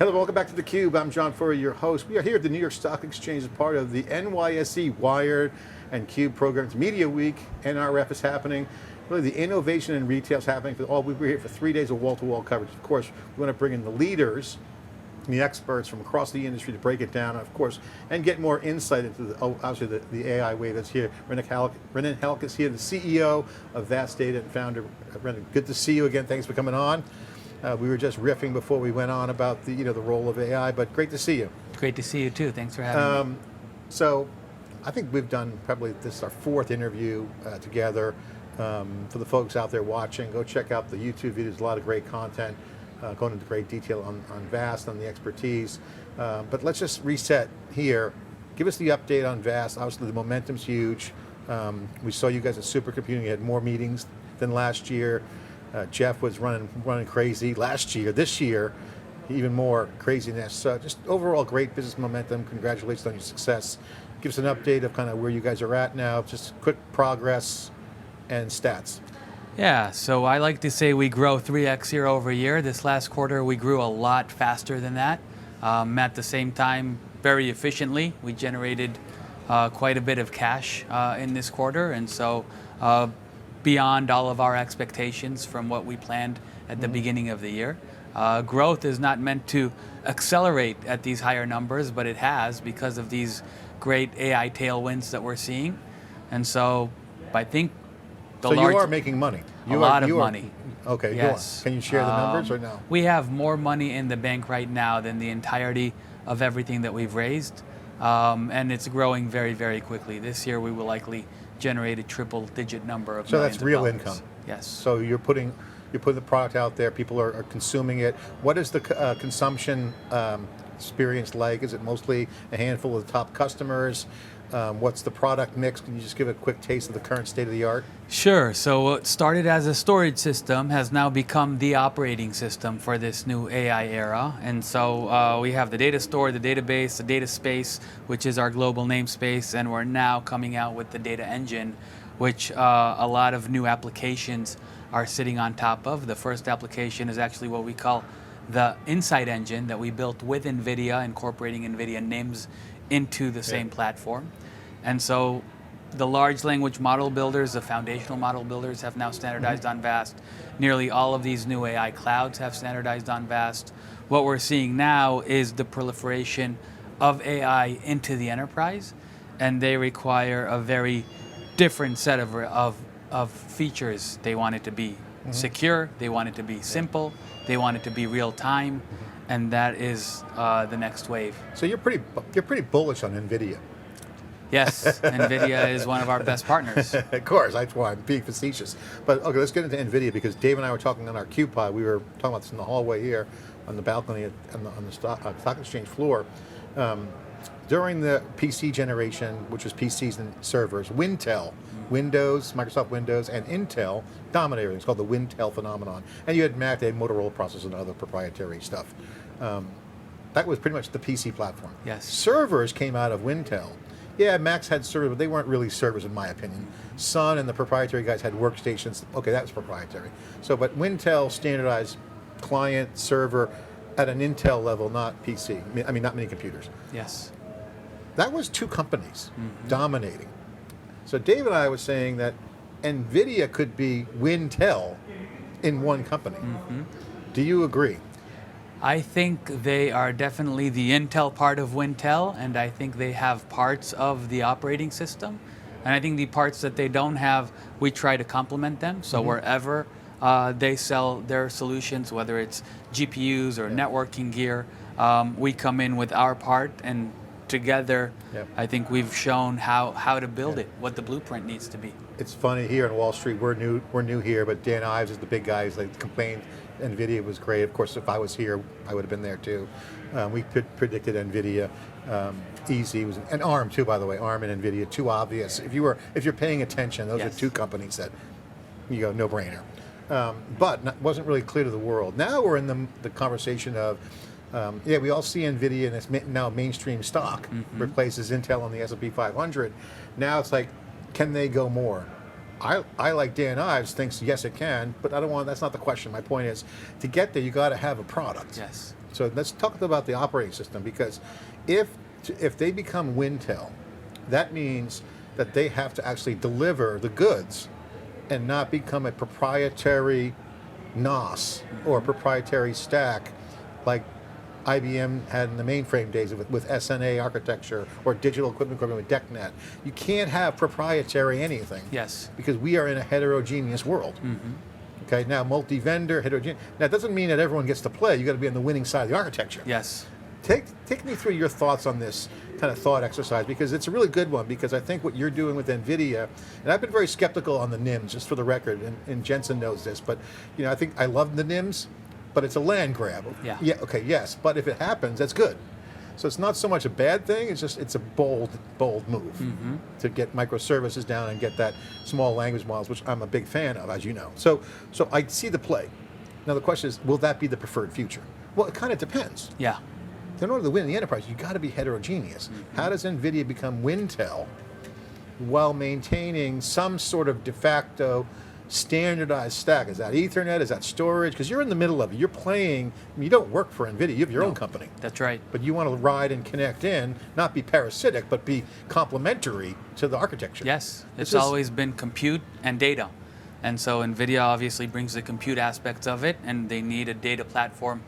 Hello, welcome back to theCUBE. I'm John Furrier, your host. We are here at the New York Stock Exchange as part of the NYSE Wired and CUBE programs. Media Week, NRF is happening. Really the innovation in retail is happening. We're here for 3 days of wall-to-wall coverage. Of course, we want to bring in the leaders, the experts from across the industry to break it down, of course, and get more insight into obviously the AI wave that's here. Renen Hallak is here, the CEO of ofVAST Data and founder. Renen, good to see you again. Thanks for coming on. We were just riffing before we went on about the the role of AI, but great to see you. Great to see you too. Thanks for having me. So, I think we've done probably this is our 4th interview together. For the folks out there watching, go check out the YouTube videos. A lot of great content, going into great detail on ofVAST, on the expertise. But let's just reset here. Give us the update on ofVAST. Obviously, the momentum's huge. We saw you guys at Supercomputing. You had more meetings than last year. Jeff was running crazy last year. This year, even more craziness. So just overall great business momentum. Congratulations on your success. Give us an update of kind of where you guys are at now. Just quick progress and stats. Yeah, so I like to say we grow 3x year over year. This last quarter we grew a lot faster than that. At the same time, very efficiently. We generated quite a bit of cash in this quarter, and so beyond all of our expectations from what we planned at the beginning of the year. Growth is not meant to accelerate at these higher numbers, but it has because of these great AI tailwinds that we're seeing. And so I think So you are making money. A lot of money. Okay, yes. Can you share the numbers or no? We have more money in the bank right now than the entirety of everything that we've raised. And it's growing very, very quickly. This year we will likely generate a triple-digit number of So that's real millions of income. dollars. Yes. So you're putting the product out there. People are consuming it. What is the consumption experience like? Is it mostly a handful of the top customers? What's the product mix? Can you just give a quick taste of the current state of the art? Sure. So what started as a storage system has now become the operating system for this new AI era. And so we have the data store, the database, the data space, which is our global namespace, and we're now coming out with the data engine, which a lot of new applications are sitting on top of. The first application is actually what we call the Insight Engine that we built with NVIDIA, incorporating NVIDIA names into the same platform. And so the large language model builders, the foundational model builders have now standardized on ofVAST. Nearly all of these new AI clouds have standardized on ofVAST. What we're seeing now is the proliferation of AI into the enterprise, and they require a very different set of features. They want it to be secure, they want it to be simple, they want it to be real time, and that is the next wave. So you're pretty bullish on NVIDIA. Yes, NVIDIA is one of our best partners. Of course, that's why I'm being facetious. But okay, let's get into NVIDIA, because Dave and I were talking on our CUBE pod. We were talking about this in the hallway here, on the balcony on the stock exchange floor. During the PC generation, which was PCs and servers, Wintel, Windows, Microsoft Windows, and Intel dominated everything. It's called the Wintel phenomenon. And you had Mac, they had Motorola processors and other proprietary stuff. That was pretty much the PC platform. Yes. Servers came out of Wintel. Yeah, Macs had servers, but they weren't really servers in my opinion. Sun and the proprietary guys had workstations. Okay, that was proprietary. So, but Wintel standardized client, server at an Intel level, not PC. I mean, not many computers. Yes. That was 2 companies dominating. So Dave and I was saying that NVIDIA could be Wintel in one company. Do you agree? I think they are definitely the Intel part of Wintel, and I think they have parts of the operating system. And I think the parts that they don't have, we try to complement them. So wherever they sell their solutions, whether it's GPUs or networking gear, we come in with our part, and together, I think we've shown how to build it, what the blueprint needs to be. It's funny, here in Wall Street, we're new here, but Dan Ives is the big guy. He's like complained NVIDIA was great. Of course, if I was here, I would have been there too. We predicted NVIDIA easy. It was, and ARM too, by the way. ARM and NVIDIA, too obvious. If you're paying attention, those are 2 companies that you go no brainer. But wasn't really clear to the world. Now we're in the conversation of we all see NVIDIA, and it's now mainstream stock, replaces Intel on the S&P 500. Now it's like, can they go more? I like Dan Ives, thinks yes it can, but I don't want. That's not the question. My point is, to get there, you got to have a product. Yes. So let's talk about the operating system, because if they become Wintel, that means that they have to actually deliver the goods and not become a proprietary NOS or a proprietary stack like IBM had in the mainframe days with SNA architecture, or digital equipment with DECnet. You can't have proprietary anything. Yes. Because we are in a heterogeneous world. Okay, now multi-vendor, heterogeneous. Now, it doesn't mean that everyone gets to play. You got to be on the winning side of the architecture. Yes. Take me through your thoughts on this kind of thought exercise, because it's a really good one, because I think what you're doing with NVIDIA, and I've been very skeptical on the NIMs, just for the record, and Jensen knows this, but I think I love the NIMs, but it's a land grab. Yeah. Yeah, okay, yes, but if it happens, that's good. So it's not so much a bad thing, it's a bold move to get microservices down and get that small language models, which I'm a big fan of, as you know. So I see the play. Now the question is, will that be the preferred future? Well, it kind of depends. Yeah. In order to win in the enterprise, you got to be heterogeneous. How does NVIDIA become Wintel while maintaining some sort of de facto standardized stack? Is that Ethernet? Is that storage? Because you're in the middle of it. You're playing, you don't work for NVIDIA, you have your own company. That's right. But you want to ride and connect in, not be parasitic, but be complementary to the architecture. Yes, it's always been compute and data. And so NVIDIA obviously brings the compute aspects of it, and they need a data platform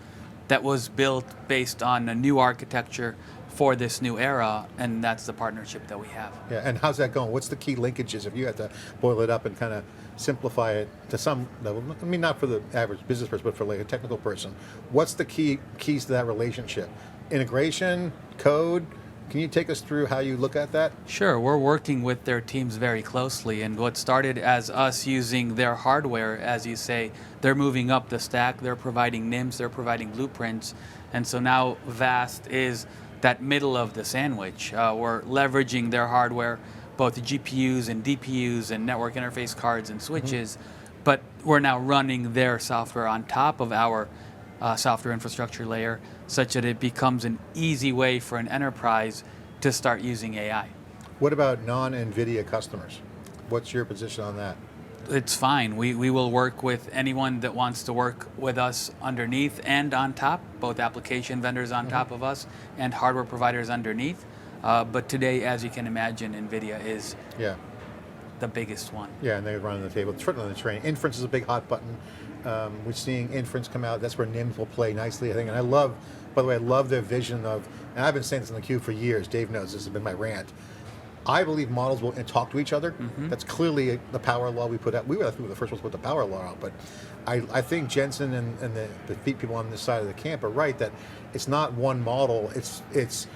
that was built based on a new architecture for this new era, and that's the partnership that we have. Yeah, and how's that going? What's the key linkages, if you had to boil it up and kind of simplify it to some level? I mean, not for the average business person, but for like a technical person. What's the keys to that relationship? Integration, code? Can you take us through how you look at that? Sure, we're working with their teams very closely, and what started as us using their hardware, as you say, they're moving up the stack, they're providing NIMs, they're providing blueprints, and so now VAST is that middle of the sandwich. We're leveraging their hardware, both the GPUs and DPUs and network interface cards and switches, but we're now running their software on top of our software infrastructure layer, such that it becomes an easy way for an enterprise to start using AI. What about non-NVIDIA customers? What's your position on that? It's fine. We will work with anyone that wants to work with us underneath and on top, both application vendors on top of us and hardware providers underneath. But today, as you can imagine, NVIDIA is the biggest one. Yeah, and they're running the table. It's running on the train. Inference is a big hot button. We're seeing inference come out. That's where NIMs will play nicely, I think. And I love, by the way, I love their vision of, and I've been saying this on theCUBE for years, Dave knows this has been my rant. I believe models will talk to each other. That's clearly the power law we put out. We were, I think, the first ones to put the power law out, but I think Jensen and the people on this side of the camp are right that it's not one model, it's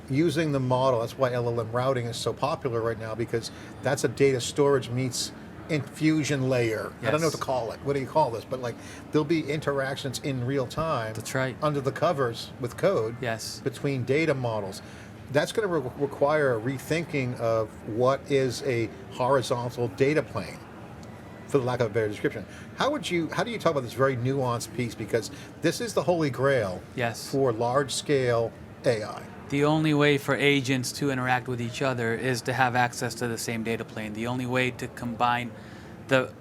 using the model. That's why LLM routing is so popular right now, because that's a data storage meets infusion layer. Yes. I don't know what to call it. What do you call this? But like, there'll be interactions in real time. That's right. Under the covers with code. Yes. Between data models. That's going to require a rethinking of what is a horizontal data plane, for the lack of a better description. How do you talk about this very nuanced piece? Because this is the holy grail for large scale AI. The only way for agents to interact with each other is to have access to the same data plane. The only way to combine the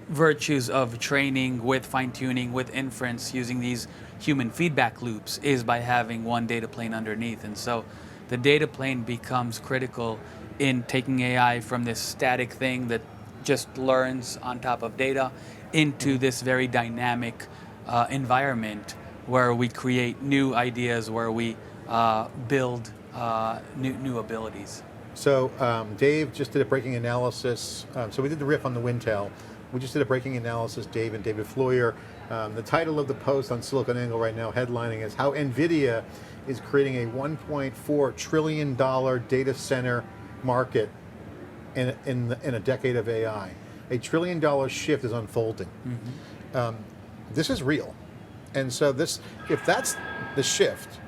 virtues of training with fine-tuning, with inference, using these human feedback loops, is by having one data plane underneath. And so the data plane becomes critical in taking AI from this static thing that just learns on top of data into this very dynamic environment where we create new ideas, where we build new abilities. So Dave just did a breaking analysis. So we did the riff on the Wintel. We just did a breaking analysis, Dave and David Floyer. The title of the post on SiliconANGLE right now, headlining, is how NVIDIA is creating a $1.4 trillion data center market in a decade of AI. A $1 trillion shift is unfolding. This is real. And so if that's the shift,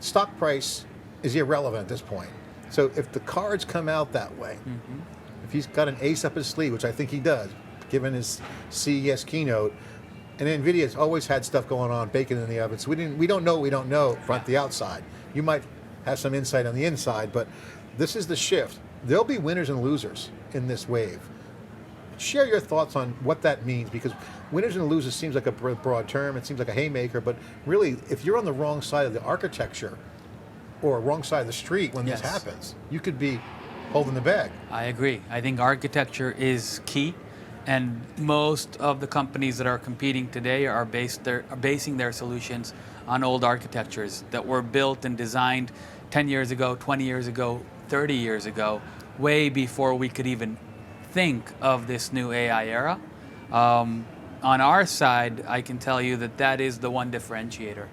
stock price is irrelevant at this point. So if the cards come out that way, if he's got an ace up his sleeve, which I think he does, given his CES keynote, and NVIDIA's always had stuff going on, bacon in the oven, so we don't know what we don't know from the outside. You might have some insight on the inside, but this is the shift. There'll be winners and losers in this wave. share your thoughts on what that means, because winners and losers seems like a broad term, it seems like a haymaker, but really, if you're on the wrong side of the architecture, or wrong side of the street when this happens, you could be holding the bag. I agree. I think architecture is key, and most of the companies that are competing today are basing their solutions on old architectures that were built and designed 10 years ago, 20 years ago, 30 years ago, way before we could even think of this new AI era. On our side, I can tell you that that is the one differentiator.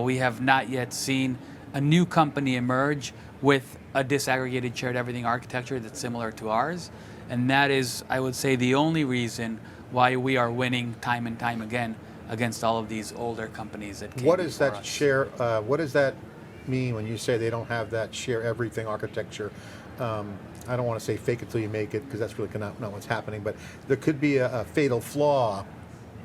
We have not yet seen a new company emerge with a disaggregated shared everything architecture that's similar to ours. And that is, I would say, the only reason why we are winning time and time again against all of these older companies that came What is before that us. share, what does that mean when you say they don't have that share everything architecture? I don't want to say fake it till you make it, because that's really not what's happening, but there could be a fatal flaw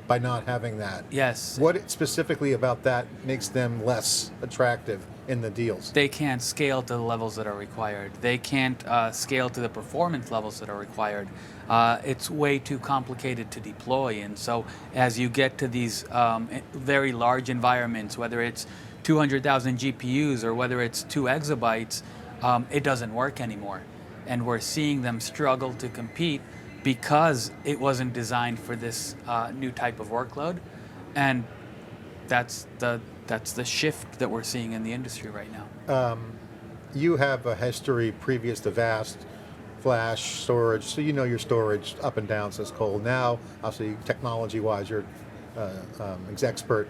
by not having that. Yes. What specifically about that makes them less attractive in the deals? They can't scale to the levels that are required. They can't scale to the performance levels that are required. It's way too complicated to deploy, and so as you get to these very large environments, whether it's 200,000 GPUs or whether it's 2 exabytes, it doesn't work anymore. And we're seeing them struggle to compete because it wasn't designed for this new type of workload, and that's the shift that we're seeing in the industry right now. You have a history previous to VAST, flash, storage, so you know your storage up and down, says Cole. Now, obviously, technology-wise, you're expert.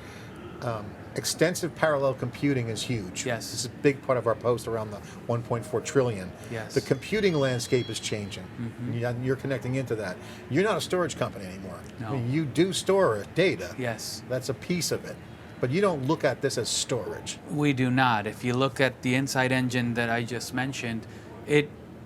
Extensive parallel computing is huge. Yes. This is a big part of our post around the 1.4 trillion. Yes. The computing landscape is changing. Mm-hmm. You're connecting into that. You're not a storage company anymore. No. I mean, you do store data. Yes. That's a piece of it. But you don't look at this as storage. We do not. If you look at the Insight engine that I just mentioned,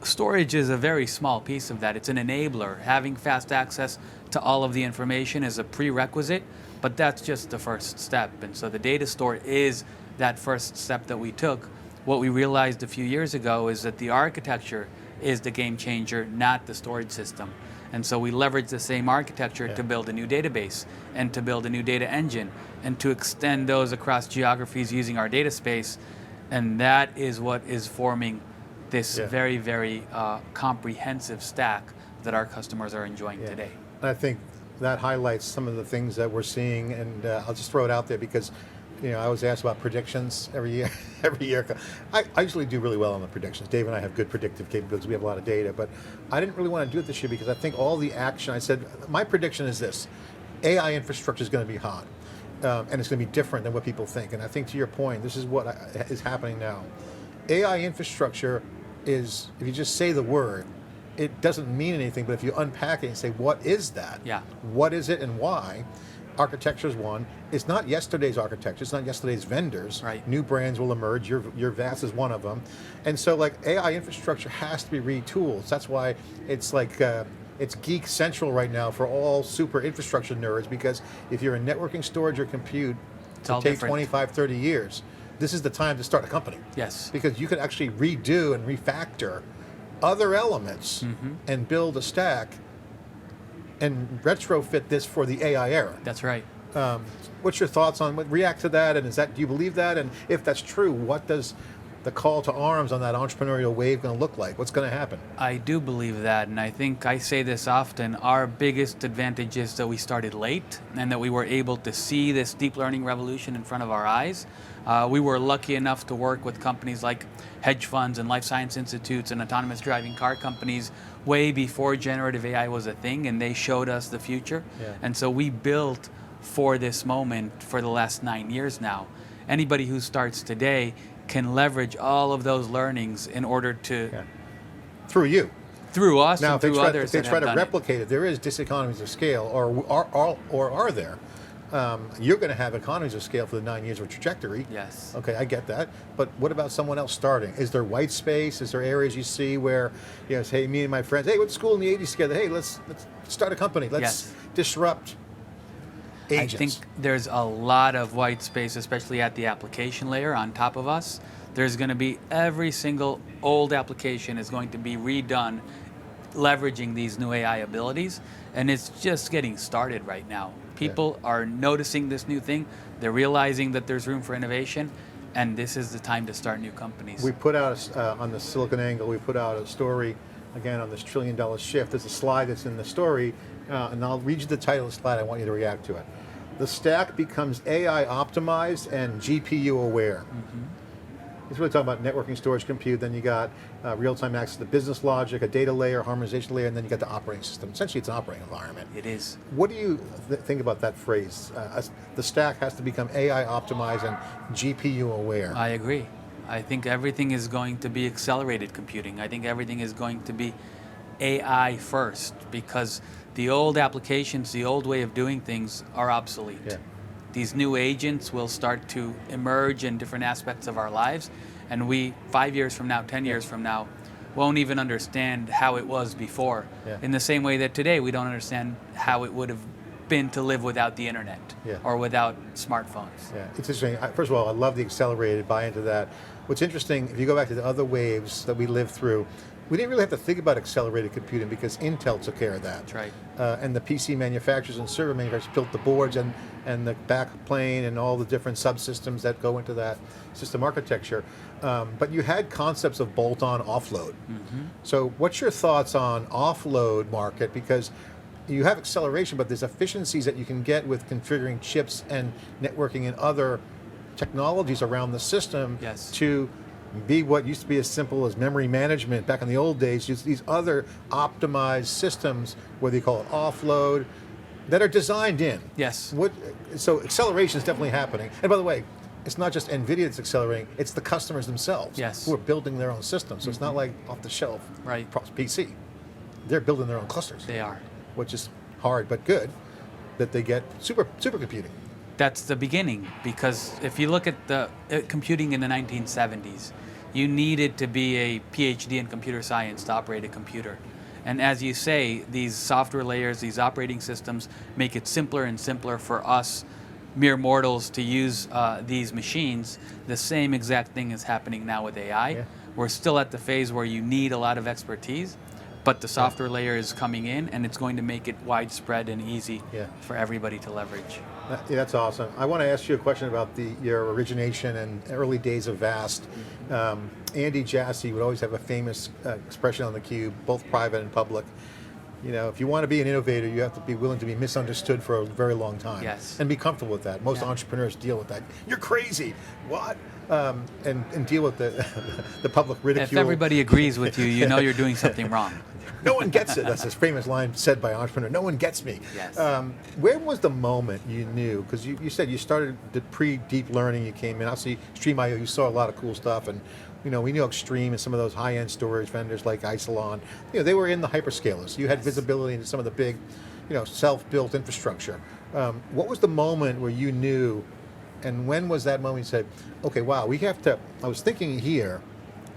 storage is a very small piece of that. It's an enabler. Having fast access to all of the information is a prerequisite, but that's just the first step. And so the data store is that first step that we took. What we realized a few years ago is that the architecture is the game changer, not the storage system. And so we leveraged the same architecture to build a new database and to build a new data engine and to extend those across geographies using our data space. And that is what is forming this very, very comprehensive stack that our customers are enjoying today. I think that highlights some of the things that we're seeing, and I'll just throw it out there because I was asked about predictions every year. I usually do really well on the predictions. Dave and I have good predictive capabilities. We have a lot of data, but I didn't really want to do it this year because I think all the action, I said, my prediction is this: AI infrastructure is going to be hot, and it's going to be different than what people think. And I think to your point, this is what is happening now. AI infrastructure is, if you just say the word, it doesn't mean anything, but if you unpack it and say, what is that? Yeah. What is it and why? Architecture is one. It's not yesterday's architecture. It's not yesterday's vendors. Right. New brands will emerge. Your VAST is one of them. And so like AI infrastructure has to be retooled. That's why it's like, it's geek central right now for all super infrastructure nerds, because if you're in networking, storage, or compute, it'll take 25, 30 years. This is the time to start a company. Yes. Because you can actually redo and refactor other elements and build a stack and retrofit this for the AI era. That's right. What's your thoughts on react to that? And do you believe that? And if that's true, what does the call to arms on that entrepreneurial wave going to look like? What's going to happen? I do believe that, and I think I say this often. Our biggest advantage is that we started late and that we were able to see this deep learning revolution in front of our eyes. We were lucky enough to work with companies like hedge funds and life science institutes and autonomous driving car companies way before generative AI was a thing, and they showed us the future. And so we built for this moment for the last 9 years now. Anybody who starts today can leverage all of those learnings in order to... Through you. Through us now, and through others. If they try to replicate it, there is diseconomies of scale, or are there? You're going to have economies of scale for the 9 years of trajectory. Yes. Okay, I get that. But what about someone else starting? Is there white space? Is there areas you see where, say, hey, me and my friends, hey, went to school in the 80s together. Hey, let's start a company. Let's disrupt agents. I think there's a lot of white space, especially at the application layer on top of us. There's going to be every single old application is going to be redone leveraging these new AI abilities, and it's just getting started right now. People are noticing this new thing, they're realizing that there's room for innovation, and this is the time to start new companies. We put out, on the SiliconANGLE, we put out a story, again, on this $1 trillion shift. There's a slide that's in the story, and I'll read you the title of the slide, I want you to react to it. The stack becomes AI optimized and GPU aware. It's really talking about networking, storage, compute, then you got real-time access to business logic, a data layer, harmonization layer, and then you got the operating system. Essentially, it's an operating environment. It is. What do you think about that phrase? The stack has to become AI optimized and GPU aware. I agree. I think everything is going to be accelerated computing. I think everything is going to be AI first, because the old applications, the old way of doing things are obsolete. Yeah. These new agents will start to emerge in different aspects of our lives, and we, 5 years from now, 10 years from now, won't even understand how it was before. Yeah. In the same way that today we don't understand how it would have been to live without the internet or without smartphones. Yeah, it's interesting. First of all, I love the accelerated buy into that. What's interesting, if you go back to the other waves that we lived through, we didn't really have to think about accelerated computing because Intel took care of that. That's right. And the PC manufacturers and server manufacturers built the boards and the backplane and all the different subsystems that go into that system architecture. But you had concepts of bolt-on offload. So what's your thoughts on offload market? Because you have acceleration, but there's efficiencies that you can get with configuring chips and networking and other technologies around the system to be what used to be as simple as memory management back in the old days, just these other optimized systems, whether you call it offload, that are designed in. Yes. So acceleration is definitely happening. And by the way, it's not just NVIDIA that's accelerating, it's the customers themselves who are building their own systems. So it's not like off the shelf PC. They're building their own clusters. They are. Which is hard but good that they get supercomputing. That's the beginning, because if you look at the computing in the 1970s, you needed to be a PhD in computer science to operate a computer. And as you say, these software layers, these operating systems make it simpler and simpler for us mere mortals to use these machines. The same exact thing is happening now with AI. We're still at the phase where you need a lot of expertise, but the software layer is coming in, and it's going to make it widespread and easy for everybody to leverage. Yeah, that's awesome. I want to ask you a question about your origination and early days of VAST. Andy Jassy would always have a famous expression on theCUBE, both private and public. You know, if you want to be an innovator, you have to be willing to be misunderstood for a very long time. And be comfortable with that. Most entrepreneurs deal with that. You're crazy. What? And deal with the public ridicule. If everybody agrees with you, you know you're doing something wrong. No one gets it. That's this famous line said by an entrepreneur. No one gets me. Where was the moment you knew? Because you said you started the pre-deep learning. You came in. Obviously, Stream.io. You saw a lot of cool stuff, and we knew Extreme and some of those high-end storage vendors like Isilon. They were in the hyperscalers. You had visibility into some of the big, self-built infrastructure. What was the moment where you knew? And when was that moment you said, okay, wow, we have to, I was thinking here,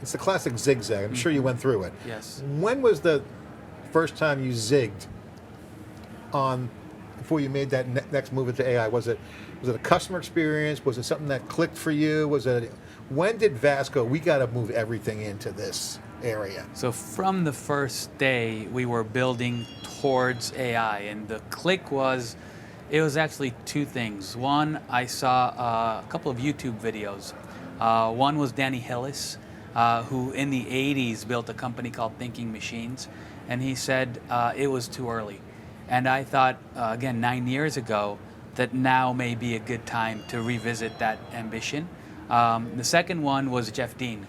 it's the classic zigzag, I'm sure you went through it. When was the first time you zigged before you made that next move into AI? Was it a customer experience? Was it something that clicked for you? When did VAST go, we got to move everything into this area? So from the first day, we were building towards AI, and the click was, it was actually two things. One, I saw a couple of YouTube videos. One was Danny Hillis, who in the 80s built a company called Thinking Machines, and he said it was too early. And I thought, again, 9 years ago, that now may be a good time to revisit that ambition. The second one was Jeff Dean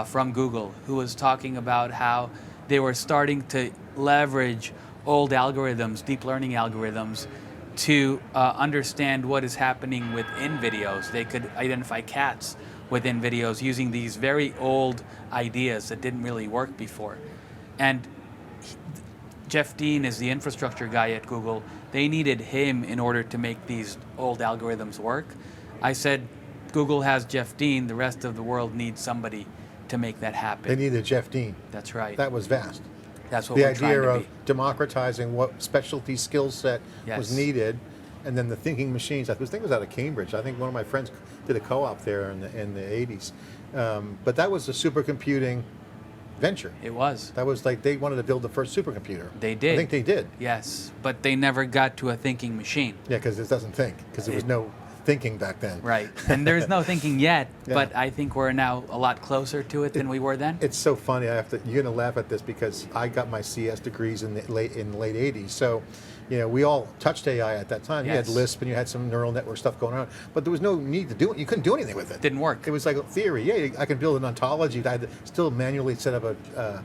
from Google, who was talking about how they were starting to leverage old algorithms, deep learning algorithms, to understand what is happening within videos. They could identify cats within videos using these very old ideas that didn't really work before. And Jeff Dean is the infrastructure guy at Google. They needed him in order to make these old algorithms work. I said, Google has Jeff Dean, the rest of the world needs somebody to make that happen. They needed Jeff Dean. That's right. That was VAST. That's what the we're trying idea to of be. democratizing what specialty skill set was needed, and then the thinking machines. I think it was out of Cambridge. I think one of my friends did a co-op there in the 80s. But that was the supercomputing venture. It was. That was like they wanted to build the first supercomputer. They did. I think they did. Yes, but they never got to a thinking machine. Yeah, because it doesn't think, because there was no thinking back then. Right, and there's no thinking yet, Yeah. but I think we're now a lot closer to it than we were then. It's so funny. You're gonna laugh at this because I got my CS degrees in the late '80s. So, we all touched AI at that time. You had Yes. Lisp and you had some neural network stuff going on, but there was no need to do it. You couldn't do anything with it. Didn't work. It was like a theory. Yeah, I can build an ontology. I had to still manually set up a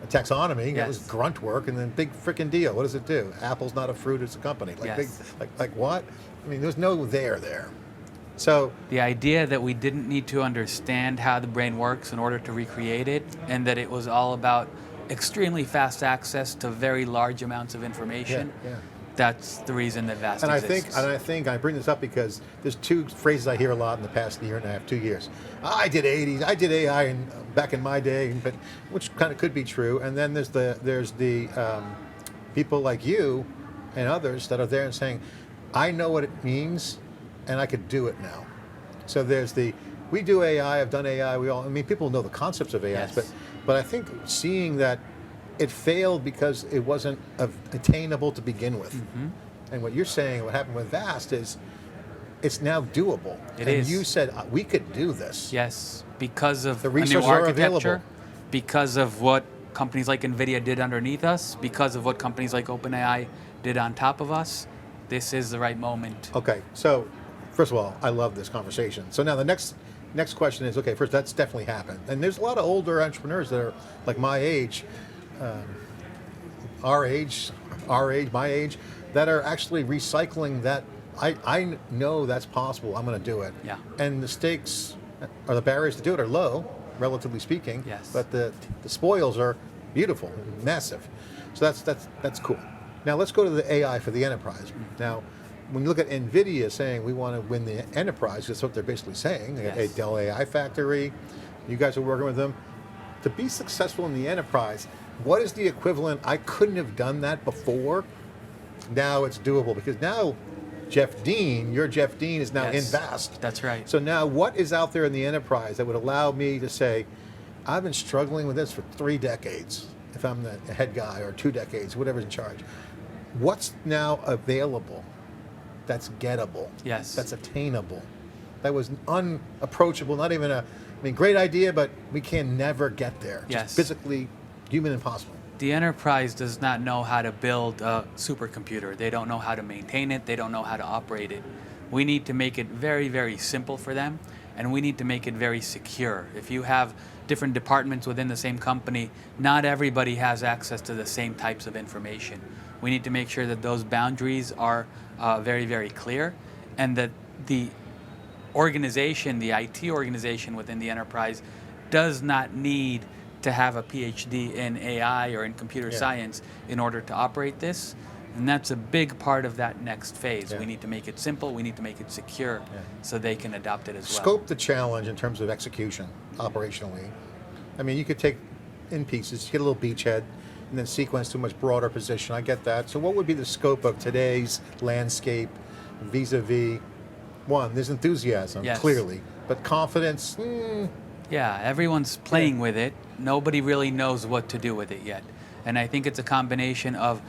taxonomy. That was Yes. grunt work, and then big freaking deal. What does it do? Apple's not a fruit; it's a company. Like Yes. like what? I mean, there's no there. So The idea that we didn't need to understand how the brain works in order to recreate it, and that it was all about extremely fast access to very large amounts of information, yeah. that's the reason that VAST And exists. I think I bring this up because there's two phrases I hear a lot in the past year and a half, 2 years. I did AI back in my day, but which kind of could be true. And then there's the people like you and others that are there and saying, I know what it means, and I could do it now. So there's we do AI, I've done AI, people know the concepts of AI, Yes. but I think seeing that it failed because it wasn't attainable to begin with. Mm-hmm. And what you're saying, what happened with VAST is, it's now doable. It and is. you said, we could do this. Yes, because of The a new resources are available. architecture, because of what companies like NVIDIA did underneath us, because of what companies like OpenAI did on top of us, this is the right moment. Okay, so first of all, I love this conversation. So now the next question is, okay, first, that's definitely happened. And there's a lot of older entrepreneurs that are like my age, my age, that are actually recycling that. I know that's possible. I'm going to do it. Yeah. And the stakes, or the barriers to do it, are low, relatively speaking. Yes. But the spoils are beautiful, massive. So that's cool. Now let's go to the AI for the enterprise. Now, when you look at NVIDIA saying we want to win the enterprise, that's what they're basically saying. They got a Yes. Dell AI factory. You guys are working with them. To be successful in the enterprise, what is the equivalent? I couldn't have done that before. Now it's doable because now your Jeff Dean is now Yes. in VAST. That's right. So now what is out there in the enterprise that would allow me to say, I've been struggling with this for 3 decades, if I'm the head guy, or 2 decades, whatever's in charge. What's now available that's gettable? Yes. That's attainable? That was unapproachable, not even great idea, but we can never get there. Yes. Just physically, human impossible. The enterprise does not know how to build a supercomputer. They don't know how to maintain it. They don't know how to operate it. We need to make it very, very simple for them, and we need to make it very secure. If you have different departments within the same company, not everybody has access to the same types of information. We need to make sure that those boundaries are very, very clear, and that the organization, the IT organization within the enterprise, does not need to have a PhD in AI or in computer science in order to operate this. And that's a big part of that next phase. Yeah. We need to make it simple, we need to make it secure, so they can adopt it as well. Scope the challenge in terms of execution, operationally. You could take in pieces, get a little beachhead, and then sequence to a much broader position. I get that. So what would be the scope of today's landscape vis-a-vis, one, there's enthusiasm, Yes. clearly, but confidence, Yeah, everyone's playing with it. Nobody really knows what to do with it yet. And I think it's a combination of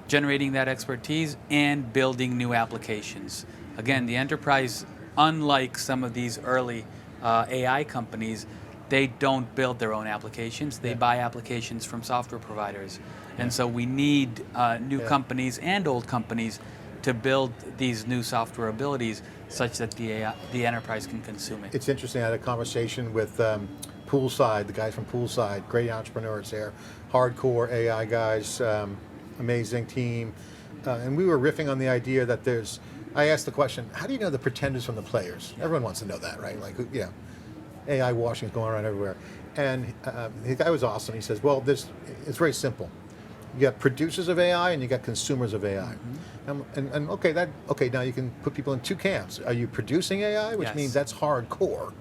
generating that expertise and building new applications. Again, the enterprise, unlike some of these early AI companies, they don't build their own applications. They buy applications from software providers. And so we need new companies and old companies to build these new software abilities such that the enterprise can consume it. It's interesting, I had a conversation with Poolside, the guys from Poolside, great entrepreneurs there, hardcore AI guys, amazing team. And we were riffing on the idea that I asked the question, how do you know the pretenders from the players? Everyone wants to know that, right? Like, AI washing is going around everywhere. And the guy was awesome. He says, well, it's very simple. You got producers of AI and you got consumers of AI. Mm-hmm. Now you can put people in 2 camps. Are you producing AI, which means that's hardcore?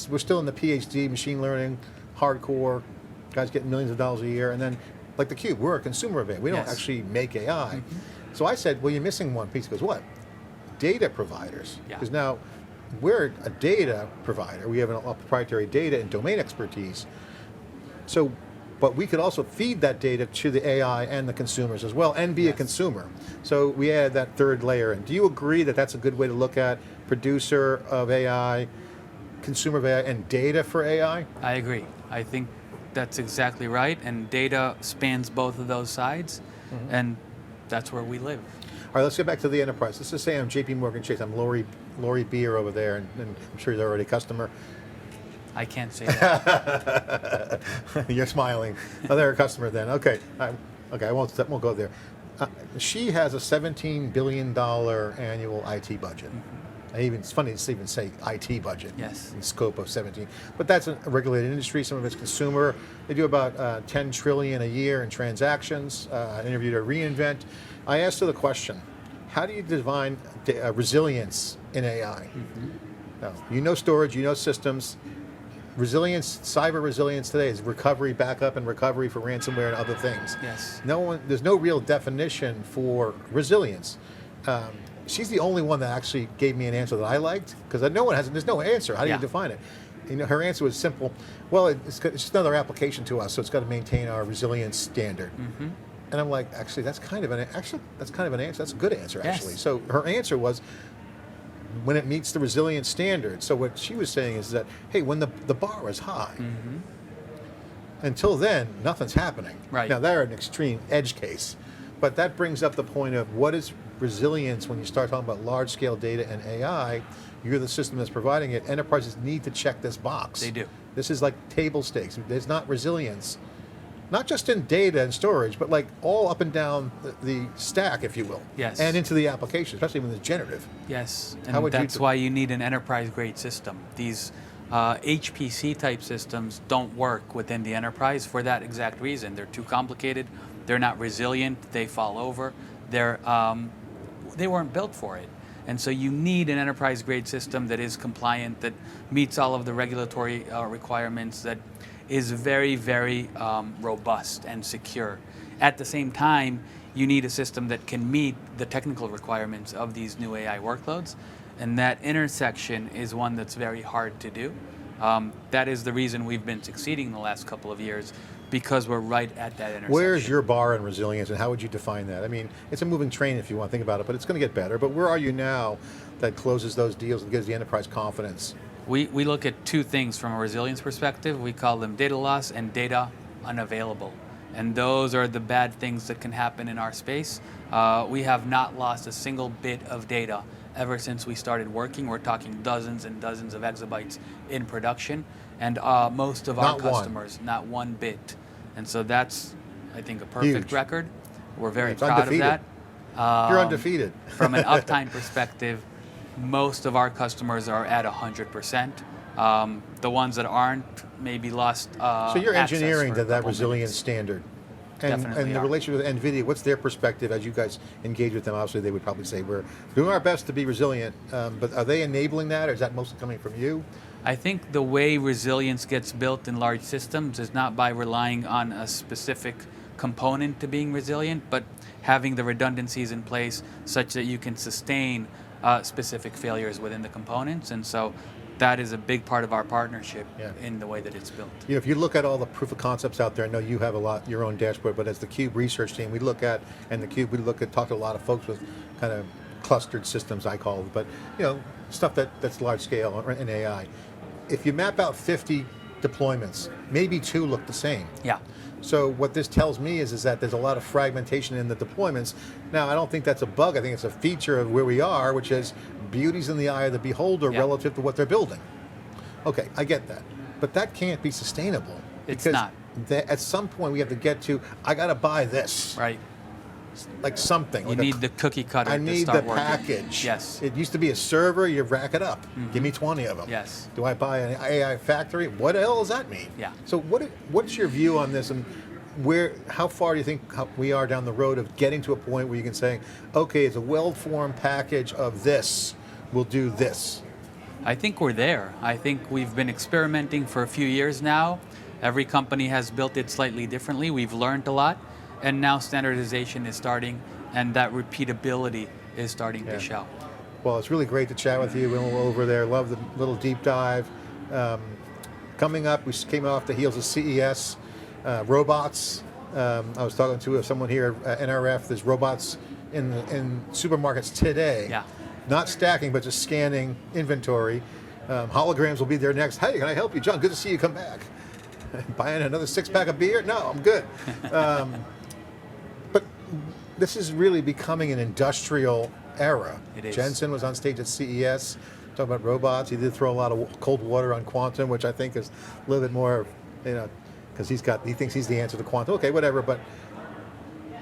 We're still in the PhD, machine learning, hardcore, guys getting millions of dollars a year, and then like theCUBE, we're a consumer of AI. We don't actually make AI. Mm-hmm. So I said, well, you're missing one piece. He goes, what? Data providers. Because now we're a data provider. We have a proprietary data and domain expertise. So, but we could also feed that data to the AI and the consumers as well, and be a consumer. So we add that third layer in. Do you agree that that's a good way to look at producer of AI, consumer of AI, and data for AI? I agree. I think that's exactly right, and data spans both of those sides, and that's where we live. All right, let's get back to the enterprise. Let's just say I'm JP Morgan Chase. I'm Lori Beer over there, and I'm sure you're already a customer. I can't say that. You're smiling. Oh, they're a customer then. Okay, okay. I won't go there. She has a $17 billion annual IT budget. It's funny to even say IT budget. Yes. In scope of 17, but that's a regulated industry. Some of it's consumer. They do about 10 trillion a year in transactions. I interviewed her at reInvent. I asked her the question: how do you define resilience in AI? Now, you know storage, you know systems. Resilience, cyber resilience today is recovery, backup, and recovery for ransomware and other things. Yes. There's no real definition for resilience. She's the only one that actually gave me an answer that I liked, because there's no answer. How do you define it? Her answer was simple. Well, it's just another application to us, so it's got to maintain our resilience standard. And I'm like, actually, that's kind of an answer. That's a good answer, actually. Yes. So her answer was, when it meets the resilience standard. So what she was saying is that, hey, when the bar is high, until then, nothing's happening. Right. Now, they're an extreme edge case, but that brings up the point of what is resilience when you start talking about large-scale data and AI. You're the system that's providing it. Enterprises need to check this box. They do. This is like table stakes. There's not resilience, not just in data and storage, but like all up and down the stack, if you will. Yes. And into the application, especially when it's generative. Yes, How would and you that's why you need an enterprise-grade system. These HPC-type systems don't work within the enterprise for that exact reason. They're too complicated. They're not resilient. They fall over. They weren't built for it. And so you need an enterprise-grade system that is compliant, that meets all of the regulatory requirements, that is very, very robust and secure. At the same time, you need a system that can meet the technical requirements of these new AI workloads, and that intersection is one that's very hard to do. That is the reason we've been succeeding the last couple of years, because we're right at that intersection. Where's your bar in resilience, and how would you define that? I mean, it's a moving train if you want to think about it, but it's going to get better. But where are you now that closes those deals and gives the enterprise confidence? We look at two things from a resilience perspective. We call them data loss and data unavailable. And those are the bad things that can happen in our space. We have not lost a single bit of data ever since we started working. We're talking dozens and dozens of exabytes in production. And most of our customers, not one bit. And so that's, I think, a perfect record. We're very proud of that. You're undefeated. From an uptime perspective, most of our customers are at 100%. The ones that aren't maybe lost so you're engineering to that resilience standard. And the relationship with NVIDIA, what's their perspective as you guys engage with them? Obviously, they would probably say, we're doing our best to be resilient, but are they enabling that, or is that mostly coming from you? I think the way resilience gets built in large systems is not by relying on a specific component to being resilient, but having the redundancies in place such that you can sustain specific failures within the components. And so that is a big part of our partnership in the way that it's built. You know, if you look at all the proof of concepts out there, I know you have a lot, your own dashboard, but as the CUBE research team, we look at, and the CUBE, talk to a lot of folks with kind of clustered systems, I call it, but you know, stuff that's large scale in AI. If you map out 50 deployments, maybe 2 look the same. Yeah. So what this tells me is that there's a lot of fragmentation in the deployments. Now, I don't think that's a bug. I think it's a feature of where we are, which is beauty's in the eye of the beholder relative to what they're building. Okay, I get that. But that can't be sustainable. It's not. At some point, we have to get to, I got to buy this. Right. Like something. You need the cookie cutter I to need start the working. package. Yes. It used to be a server, you rack it up. Give me 20 of them. Yes. Do I buy an AI factory? What the hell does that mean? Yeah. So what's your view on this, and how far do you think we are down the road of getting to a point where you can say, okay, it's a well-formed package of this, we'll do this? I think we're there. I think we've been experimenting for a few years now. Every company has built it slightly differently. We've learned a lot. And now standardization is starting, and that repeatability is starting to show. Well, it's really great to chat with you. We went over there. Love the little deep dive. Coming up, we came off the heels of CES. Robots. I was talking to someone here at NRF. There's robots in supermarkets today. Yeah. Not stacking, but just scanning inventory. Holograms will be there next. Hey, can I help you, John? Good to see you come back. Buying another 6-pack of beer? No, I'm good. But this is really becoming an industrial era. It is. Jensen was on stage at CES talking about robots. He did throw a lot of cold water on quantum, which I think is a little bit more, because he thinks he's the answer to quantum. Okay, whatever, but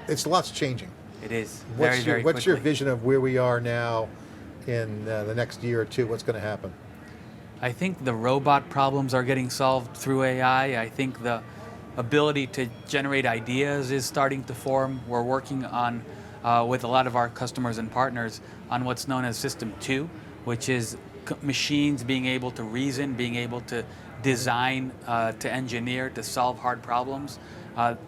it's lots changing. It is. What's your quickly. vision of where we are now in the next year or two? What's going to happen? I think the robot problems are getting solved through AI. I think the ability to generate ideas is starting to form. We're working on, with a lot of our customers and partners, on what's known as System 2, which is machines being able to reason, being able to design, to engineer, to solve hard problems.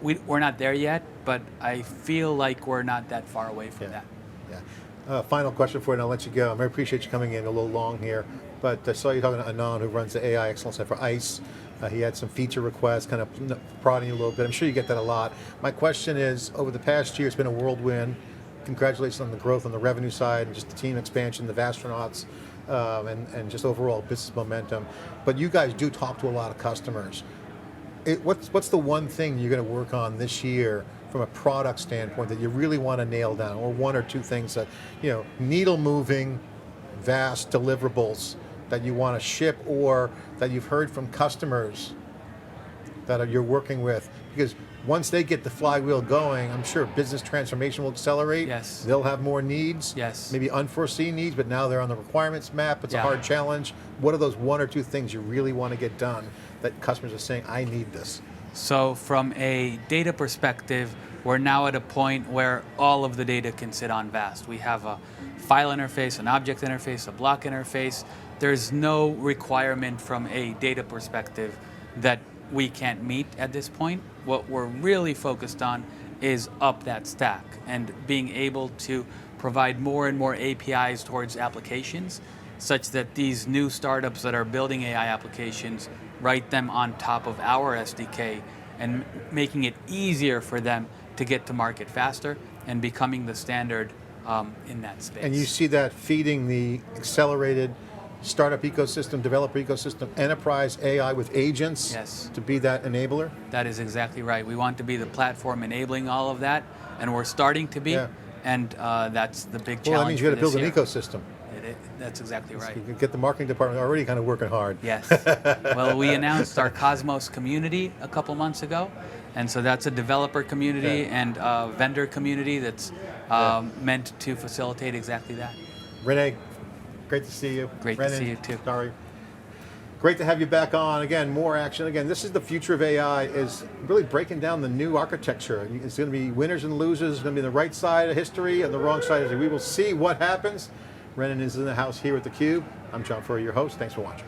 We're not there yet, but I feel like we're not that far away from that. Yeah. Final question for you, and I'll let you go. I appreciate you coming in a little long here, but I saw you talking to Anand, who runs the AI Excellence Center for ICE. He had some feature requests, kind of prodding you a little bit. I'm sure you get that a lot. My question is, over the past year, it's been a whirlwind. Congratulations on the growth on the revenue side, and just the team expansion, the astronauts, and just overall business momentum. But you guys do talk to a lot of customers. What's the one thing you're going to work on this year from a product standpoint that you really want to nail down, or one or two things that, needle moving, vast deliverables that you want to ship, or that you've heard from customers that you're working with? Because once they get the flywheel going, I'm sure business transformation will accelerate. Yes. They'll have more needs. Yes. Maybe unforeseen needs, but now they're on the requirements map. It's a hard challenge. What are those one or two things you really want to get done that customers are saying, I need this? So from a data perspective, we're now at a point where all of the data can sit on VAST. We have a file interface, an object interface, a block interface. There's no requirement from a data perspective that we can't meet at this point. What we're really focused on is up that stack and being able to provide more and more APIs towards applications, such that these new startups that are building AI applications write them on top of our SDK, and making it easier for them to get to market faster and becoming the standard in that space. And you see that feeding the accelerated startup ecosystem, developer ecosystem, enterprise AI with agents. Yes. To be that enabler? That is exactly right. We want to be the platform enabling all of that, and we're starting to be, and that's the big challenge. Well, that means you got to build an ecosystem. That's exactly right. You can get the marketing department already kind of working hard. Yes. Well, we announced our Cosmos community a couple months ago, and so that's a developer community and a vendor community that's meant to facilitate exactly that. Renen, great to see you. Great to see you too. Sorry. Great to have you back on. Again, more action. Again, this is the future of AI, is really breaking down the new architecture. It's going to be winners and losers. It's going to be the right side of history and the wrong side of history. We will see what happens. Renen is in the house here at theCUBE. I'm John Furrier, your host. Thanks for watching.